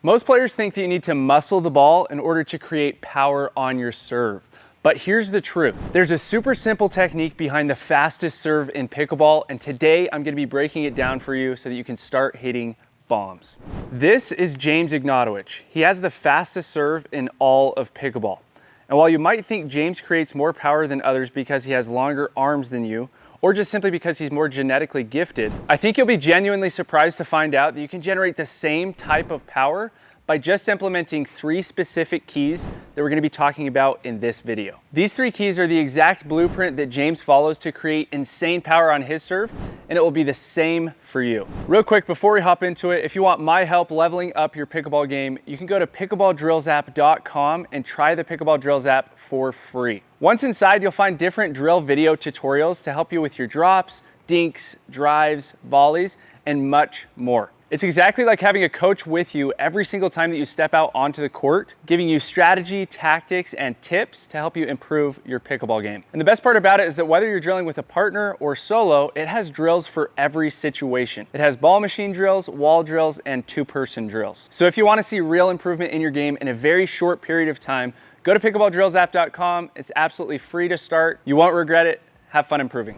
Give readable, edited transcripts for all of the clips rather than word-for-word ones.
Most players think that you need to muscle the ball in order to create power on your serve. But here's the truth. There's a super simple technique behind the fastest serve in pickleball, and today I'm going to be breaking it down for you so that you can start hitting bombs. This is James Ignatowich. He has the fastest serve in all of pickleball. And while you might think James creates more power than others because he has longer arms than you, or just simply because he's more genetically gifted, I think you'll be genuinely surprised to find out that you can generate the same type of power by just implementing 3 specific keys that we're going to be talking about in this video. These 3 keys are the exact blueprint that James follows to create insane power on his serve, and it will be the same for you. Real quick, before we hop into it, if you want my help leveling up your pickleball game, you can go to pickleballdrallsapp.com and try the Pickleball Drills app for free. Once inside, you'll find different drill video tutorials to help you with your drops, dinks, drives, volleys, and much more. It's exactly like having a coach with you every single time that you step out onto the court, giving you strategy, tactics, and tips to help you improve your pickleball game. And the best part about it is that whether you're drilling with a partner or solo, it has drills for every situation. It has ball machine drills, wall drills, and 2-person drills. So if you want to see real improvement in your game in a very short period of time, go to pickleballdrallsapp.com. It's absolutely free to start. You won't regret it. Have fun improving.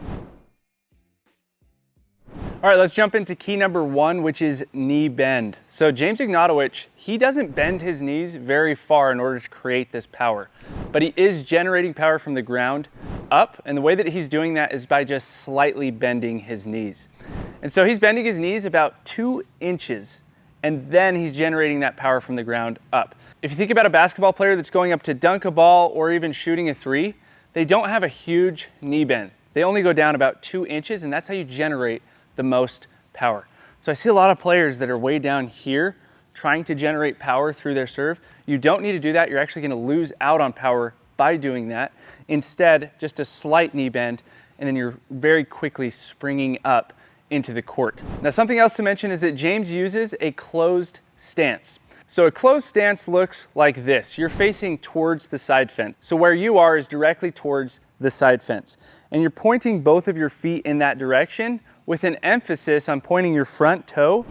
All right, let's jump into key number 1, which is knee bend. So James Ignatowich, he doesn't bend his knees very far in order to create this power, but he is generating power from the ground up. And the way that he's doing that is by just slightly bending his knees. And so he's bending his knees about 2 inches, and then he's generating that power from the ground up. If you think about a basketball player that's going up to dunk a ball or even shooting a 3, they don't have a huge knee bend. They only go down about 2 inches, and that's how you generate the most power. So I see a lot of players that are way down here trying to generate power through their serve. You don't need to do that. You're actually going to lose out on power by doing that. Instead, just a slight knee bend, and then you're very quickly springing up into the court. Now, something else to mention is that James uses a closed stance. So a closed stance looks like this. You're facing towards the side fence. So where you are is directly towards the side fence. And you're pointing both of your feet in that direction with an emphasis on pointing your front toe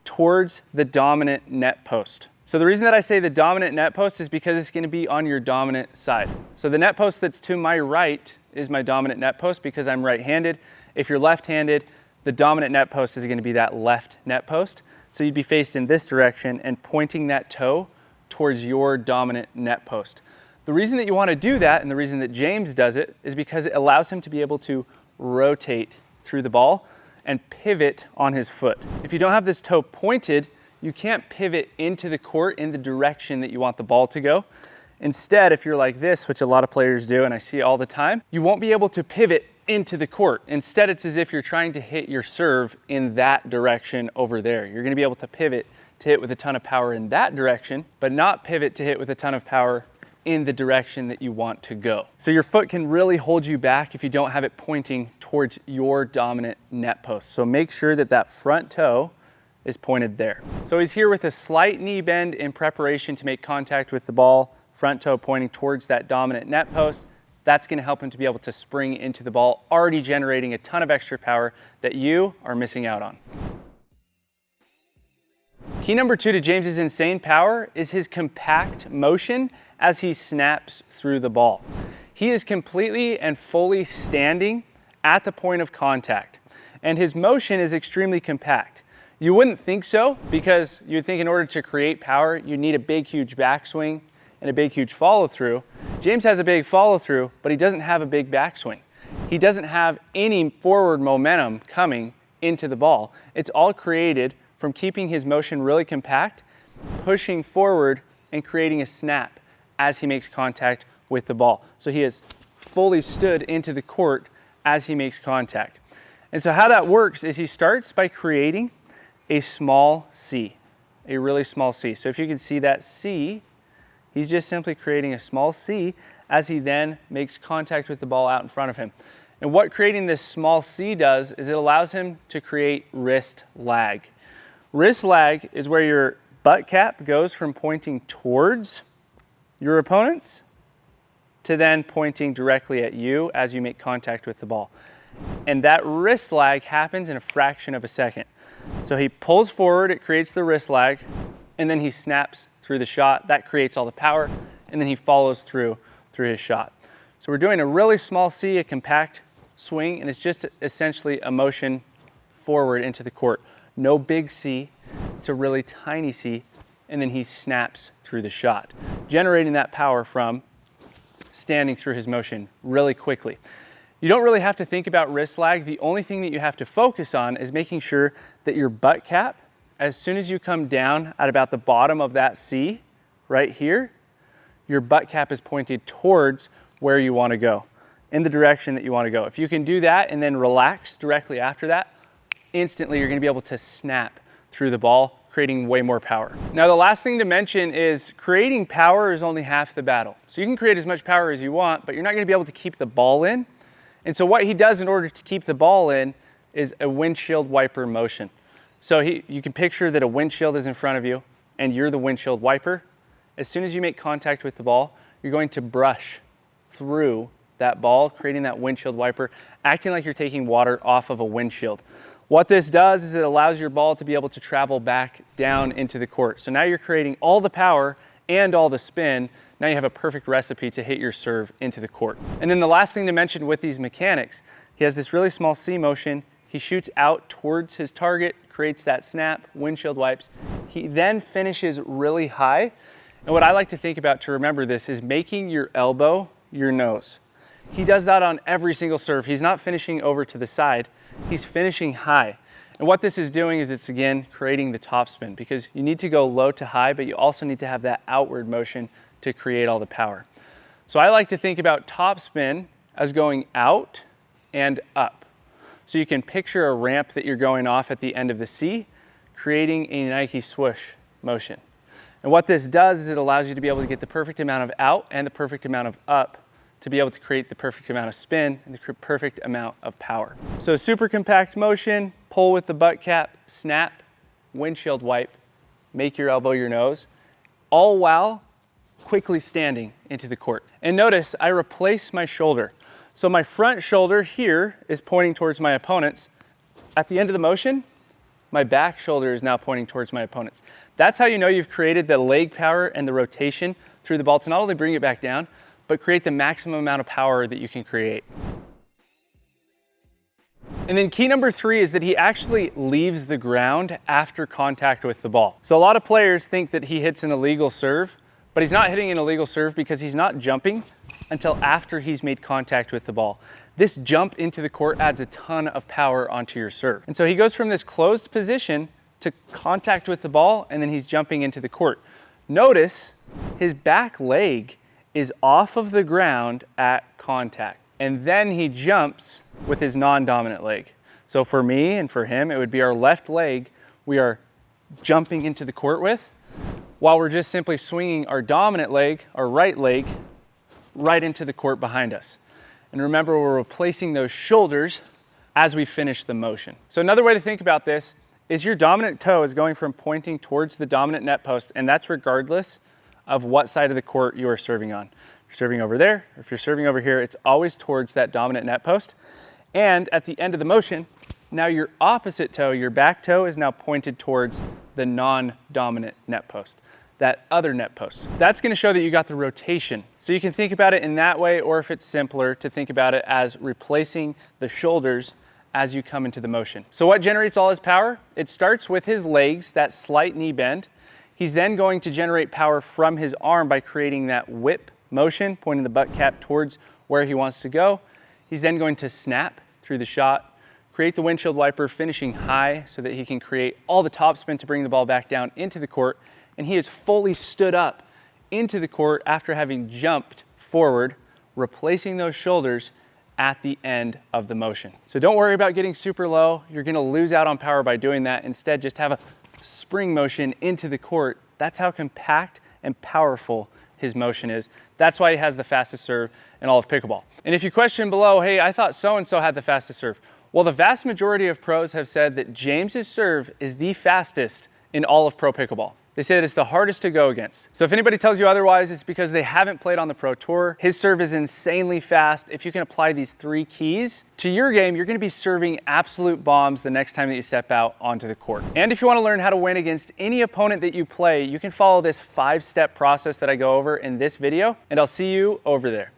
towards the dominant net post. So the reason that I say the dominant net post is because it's going to be on your dominant side. So the net post that's to my right is my dominant net post because I'm right-handed. If you're left-handed, the dominant net post is going to be that left net post. So you'd be faced in this direction and pointing that toe towards your dominant net post. The reason that you want to do that, and the reason that James does it, is because it allows him to be able to rotate through the ball and pivot on his foot. If you don't have this toe pointed, you can't pivot into the court in the direction that you want the ball to go. Instead, if you're like this, which a lot of players do, and I see it all the time, you won't be able to pivot into the court. Instead, it's as if you're trying to hit your serve in that direction over there. You're gonna be able to pivot to hit with a ton of power in that direction, but not pivot to hit with a ton of power in the direction that you want to go. So your foot can really hold you back if you don't have it pointing towards your dominant net post. So make sure that that front toe is pointed there. So he's here with a slight knee bend in preparation to make contact with the ball, front toe pointing towards that dominant net post. That's going to help him to be able to spring into the ball, already generating a ton of extra power that you are missing out on. Key number 2 to James's insane power is his compact motion as he snaps through the ball. He is completely and fully standing at the point of contact, and his motion is extremely compact. You wouldn't think so, because you'd think in order to create power, you need a big, huge backswing and a big, huge follow through. James has a big follow through, but he doesn't have a big backswing. He doesn't have any forward momentum coming into the ball. It's all created from keeping his motion really compact, pushing forward, and creating a snap as he makes contact with the ball. So he has fully stood into the court as he makes contact. And so how that works is he starts by creating a small C, a really small C. So if you can see that C, he's just simply creating a small C as he then makes contact with the ball out in front of him. And what creating this small C does is it allows him to create wrist lag. Wrist lag is where your butt cap goes from pointing towards your opponents to then pointing directly at you as you make contact with the ball. And that wrist lag happens in a fraction of a second. So he pulls forward, it creates the wrist lag, and then he snaps through the shot. That creates all the power, and then he follows through his shot. So we're doing a really small C, a compact swing, and it's just essentially a motion forward into the court. No big C, it's a really tiny C, and then he snaps through the shot, generating that power from standing through his motion really quickly. You don't really have to think about wrist lag. The only thing that you have to focus on is making sure that your butt cap, as soon as you come down at about the bottom of that C right here, your butt cap is pointed towards where you want to go, in the direction that you want to go. If you can do that and then relax directly after that, instantly you're going to be able to snap through the ball, creating way more power. Now, the last thing to mention is creating power is only half the battle. So you can create as much power as you want, but you're not going to be able to keep the ball in. And so what he does in order to keep the ball in is a windshield wiper motion. So you can picture that a windshield is in front of you and you're the windshield wiper. As soon as you make contact with the ball, you're going to brush through that ball, creating that windshield wiper, acting like you're taking water off of a windshield. What this does is it allows your ball to be able to travel back down into the court. So now you're creating all the power and all the spin. Now you have a perfect recipe to hit your serve into the court. And then the last thing to mention with these mechanics, he has this really small C motion. He shoots out towards his target, creates that snap, windshield wipes. He then finishes really high. And what I like to think about to remember this is making your elbow your nose. He does that on every single serve. He's not finishing over to the side, he's finishing high. And what this is doing is it's, again, creating the topspin, because you need to go low to high, but you also need to have that outward motion to create all the power. So I like to think about topspin as going out and up. So you can picture a ramp that you're going off at the end of the C, creating a Nike swoosh motion. And what this does is it allows you to be able to get the perfect amount of out and the perfect amount of up to be able to create the perfect amount of spin and the perfect amount of power. So super compact motion, pull with the butt cap, snap, windshield wipe, make your elbow your nose, all while quickly standing into the court. And notice I replace my shoulder. So my front shoulder here is pointing towards my opponents. At the end of the motion, my back shoulder is now pointing towards my opponents. That's how you know you've created the leg power and the rotation through the ball to not only bring it back down, but create the maximum amount of power that you can create. And then key number 3 is that he actually leaves the ground after contact with the ball. So a lot of players think that he hits an illegal serve, but he's not hitting an illegal serve because he's not jumping until after he's made contact with the ball. This jump into the court adds a ton of power onto your serve. And so he goes from this closed position to contact with the ball, and then he's jumping into the court. Notice his back leg is off of the ground at contact, and then he jumps with his non-dominant leg. So for me and for him, it would be our left leg we are jumping into the court with, while we're just simply swinging our dominant leg, our right leg, right into the court behind us. And remember, we're replacing those shoulders as we finish the motion. So another way to think about this is your dominant toe is going from pointing towards the dominant net post, and that's regardless of what side of the court you are serving on. If you're serving over there, or if you're serving over here, it's always towards that dominant net post. And at the end of the motion, now your opposite toe, your back toe, is now pointed towards the non-dominant net post, that other net post. That's going to show that you got the rotation. So you can think about it in that way, or if it's simpler, to think about it as replacing the shoulders as you come into the motion. So what generates all his power? It starts with his legs, that slight knee bend. He's then going to generate power from his arm by creating that whip motion, pointing the butt cap towards where he wants to go. He's then going to snap through the shot, create the windshield wiper, finishing high so that he can create all the topspin to bring the ball back down into the court. And he is fully stood up into the court after having jumped forward, replacing those shoulders at the end of the motion. So don't worry about getting super low. You're going to lose out on power by doing that. Instead, just have a spring motion into the court. That's how compact and powerful his motion is. That's why he has the fastest serve in all of pickleball. And if you question below, hey, I thought so-and-so had the fastest serve. Well, the vast majority of pros have said that James's serve is the fastest in all of pro pickleball. They say that it's the hardest to go against. So if anybody tells you otherwise, it's because they haven't played on the Pro Tour. His serve is insanely fast. If you can apply these 3 keys to your game, you're gonna be serving absolute bombs the next time that you step out onto the court. And if you wanna learn how to win against any opponent that you play, you can follow this 5-step process that I go over in this video, and I'll see you over there.